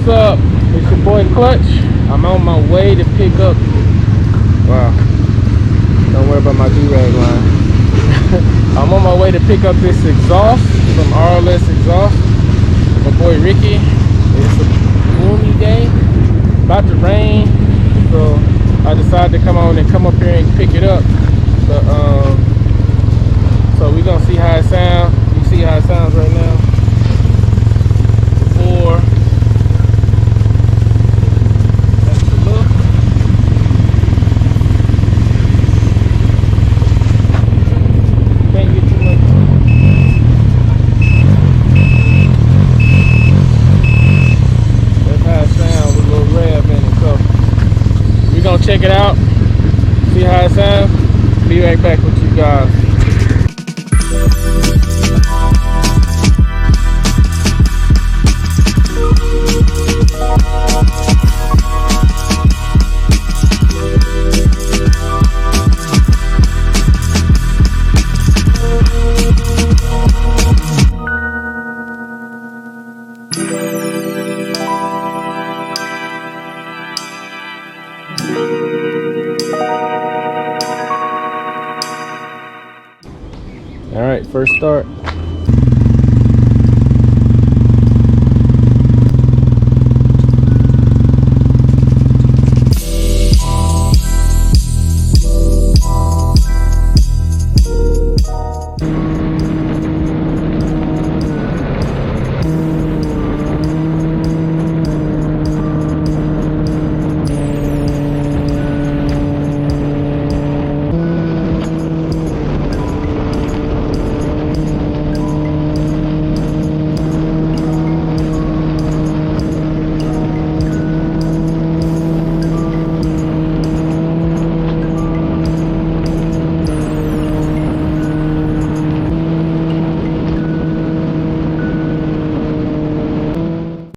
What's up? It's your boy Klutch. I'm on my way to pick up. Wow. Don't worry about my do-rag line. I'm on my way to pick up this exhaust from Rls Exhaust. My boy Ricky. It's a gloomy day. About to rain. So I decided to come on and come up here and pick it up. So we're gonna see how it sounds. You see how it sounds right now. Before that's the look. Can't get too much. That's how it sounds with a little rev in it. So we're gonna check it out, see how it sounds. Be right back with you guys.